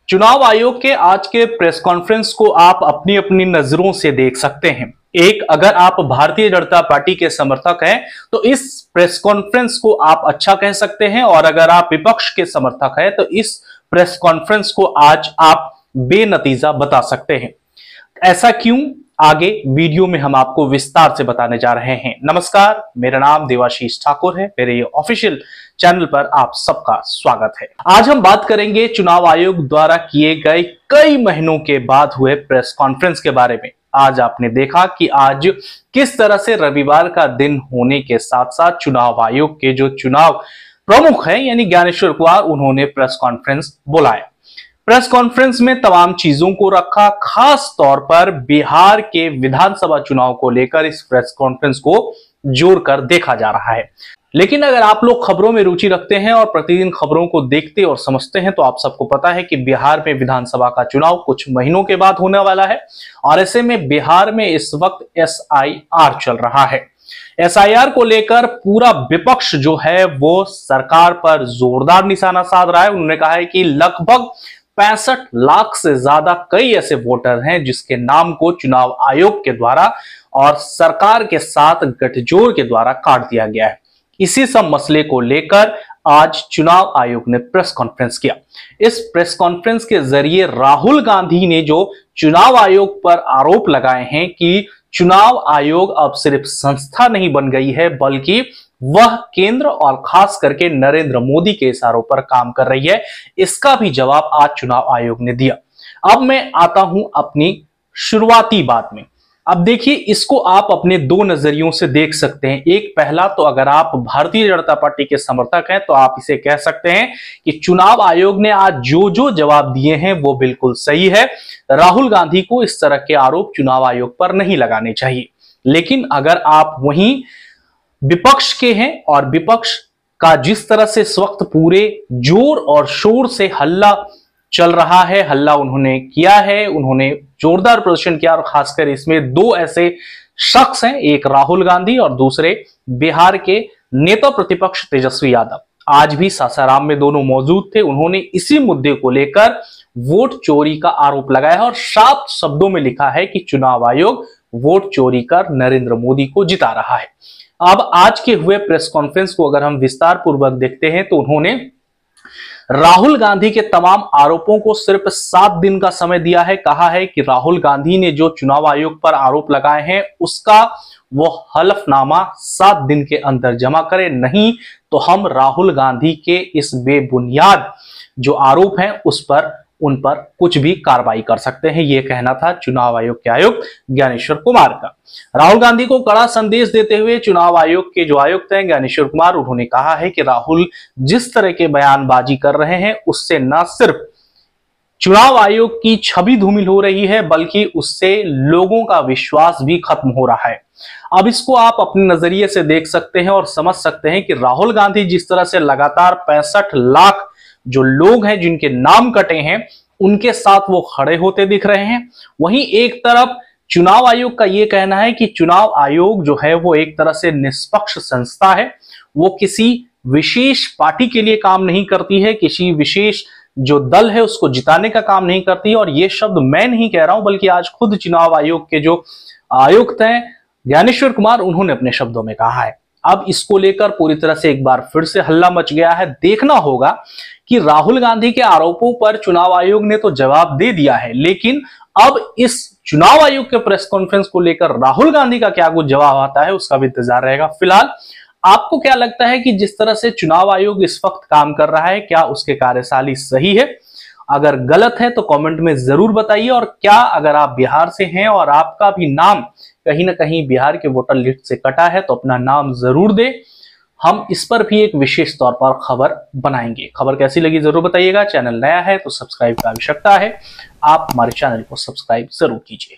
चुनाव आयोग के आज के प्रेस कॉन्फ्रेंस को आप अपनी अपनी नजरों से देख सकते हैं। एक, अगर आप भारतीय जनता पार्टी के समर्थक हैं तो इस प्रेस कॉन्फ्रेंस को आप अच्छा कह सकते हैं, और अगर आप विपक्ष के समर्थक हैं तो इस प्रेस कॉन्फ्रेंस को आज आप बेनतीजा बता सकते हैं। ऐसा क्यों, आगे वीडियो में हम आपको विस्तार से बताने जा रहे हैं। नमस्कार, मेरा नाम देवाशीष ठाकुर है। मेरे ये ऑफिशियल चैनल पर आप सबका स्वागत है। आज हम बात करेंगे चुनाव आयोग द्वारा किए गए कई महीनों के बाद हुए प्रेस कॉन्फ्रेंस के बारे में। आज आपने देखा कि आज किस तरह से रविवार का दिन होने के साथ साथ चुनाव आयोग के जो चुनाव प्रमुख हैं यानी ज्ञानेश्वर कुमार, उन्होंने प्रेस कॉन्फ्रेंस बुलाया। प्रेस कॉन्फ्रेंस में तमाम चीजों को रखा, खास तौर पर बिहार के विधानसभा चुनाव को लेकर इस प्रेस कॉन्फ्रेंस को जोड़कर देखा जा रहा है। लेकिन अगर आप लोग खबरों में रुचि रखते हैं और प्रतिदिन खबरों को देखते और समझते हैं तो आप सबको पता है कि बिहार में विधानसभा का चुनाव कुछ महीनों के बाद होने वाला है, और ऐसे में बिहार में इस वक्त SIR चल रहा है। SIR को लेकर पूरा विपक्ष जो है वो सरकार पर जोरदार निशाना साध रहा है। उन्होंने कहा है कि लगभग 65 लाख से ज्यादा कई ऐसे वोटर हैं जिसके नाम को चुनाव आयोग के द्वारा और सरकार के साथ गठजोड़ के द्वारा काट दिया गया है। इसी सब मसले को लेकर आज चुनाव आयोग ने प्रेस कॉन्फ्रेंस किया। इस प्रेस कॉन्फ्रेंस के जरिए राहुल गांधी ने जो चुनाव आयोग पर आरोप लगाए हैं कि चुनाव आयोग अब सिर्फ संस्था नहीं बन गई है बल्कि वह केंद्र और खास करके नरेंद्र मोदी के इशारों पर काम कर रही है, इसका भी जवाब आज चुनाव आयोग ने दिया। अब मैं आता हूं अपनी शुरुआती बात में। अब देखिए, इसको आप अपने दो नजरियों से देख सकते हैं। एक, पहला तो अगर आप भारतीय जनता पार्टी के समर्थक हैं तो आप इसे कह सकते हैं कि चुनाव आयोग ने आज जो जो जवाब दिए हैं वो बिल्कुल सही है। राहुल गांधी को इस तरह के आरोप चुनाव आयोग पर नहीं लगाने चाहिए। लेकिन अगर आप वहीं विपक्ष के हैं और विपक्ष का जिस तरह से इस वक्त पूरे जोर और शोर से हल्ला चल रहा है, हल्ला उन्होंने किया है, उन्होंने जोरदार प्रदर्शन किया, और खासकर इसमें दो ऐसे शख्स हैं, एक राहुल गांधी और दूसरे बिहार के नेता प्रतिपक्ष तेजस्वी यादव। आज भी सासाराम में दोनों मौजूद थे। उन्होंने इसी मुद्दे को लेकर वोट चोरी का आरोप लगाया और साफ शब्दों में लिखा है कि चुनाव आयोग वोट चोरी कर नरेंद्र मोदी को जिता रहा है। अब आज के हुए प्रेस कॉन्फ्रेंस को अगर हम विस्तार पूर्वक देखते हैं तो उन्होंने राहुल गांधी के तमाम आरोपों को सिर्फ 7 दिन का समय दिया है। कहा है कि राहुल गांधी ने जो चुनाव आयोग पर आरोप लगाए हैं उसका वो हलफनामा 7 दिन के अंदर जमा करे, नहीं तो हम राहुल गांधी के इस बेबुनियाद जो आरोप हैं उन पर कुछ भी कार्रवाई कर सकते हैं। यह कहना था चुनाव आयोग के आयुक्त ज्ञानेश्वर कुमार का। राहुल गांधी को कड़ा संदेश देते हुए चुनाव आयोग के जो आयुक्त हैं ज्ञानेश्वर कुमार, उन्होंने कहा है कि राहुल जिस तरह के बयानबाजी कर रहे हैं उससे न सिर्फ चुनाव आयोग की छवि धूमिल हो रही है बल्कि उससे लोगों का विश्वास भी खत्म हो रहा है। अब इसको आप अपने नजरिए से देख सकते हैं और समझ सकते हैं कि राहुल गांधी जिस तरह से लगातार 65 लाख जो लोग हैं जिनके नाम कटे हैं उनके साथ वो खड़े होते दिख रहे हैं। वहीं एक तरफ चुनाव आयोग का ये कहना है कि चुनाव आयोग जो है वो एक तरह से निष्पक्ष संस्था है, वो किसी विशेष पार्टी के लिए काम नहीं करती है, किसी विशेष जो दल है उसको जिताने का काम नहीं करती है। और ये शब्द मैं नहीं कह रहा हूं बल्कि आज खुद चुनाव आयोग के जो आयुक्त हैं ज्ञानेश्वर कुमार, उन्होंने अपने शब्दों में कहा है। अब इसको लेकर पूरी तरह से एक बार फिर से हल्ला मच गया है। देखना होगा कि राहुल गांधी के आरोपों पर चुनाव आयोग ने तो जवाब दे दिया है, लेकिन अब इस चुनाव आयोग के प्रेस कॉन्फ्रेंस को लेकर राहुल गांधी का क्या कुछ जवाब आता है उसका भी इंतजार रहेगा। फिलहाल आपको क्या लगता है कि जिस तरह से चुनाव आयोग इस वक्त काम कर रहा है, क्या उसके कार्यशैली सही है? अगर गलत है तो कमेंट में जरूर बताइए। और क्या अगर आप बिहार से हैं और आपका भी नाम कहीं ना कहीं बिहार के वोटर लिस्ट से कटा है तो अपना नाम जरूर दे। हम इस पर भी एक विशेष तौर पर खबर बनाएंगे। खबर कैसी लगी जरूर बताइएगा। चैनल नया है तो सब्सक्राइब की आवश्यकता है, आप हमारे चैनल को सब्सक्राइब जरूर कीजिए।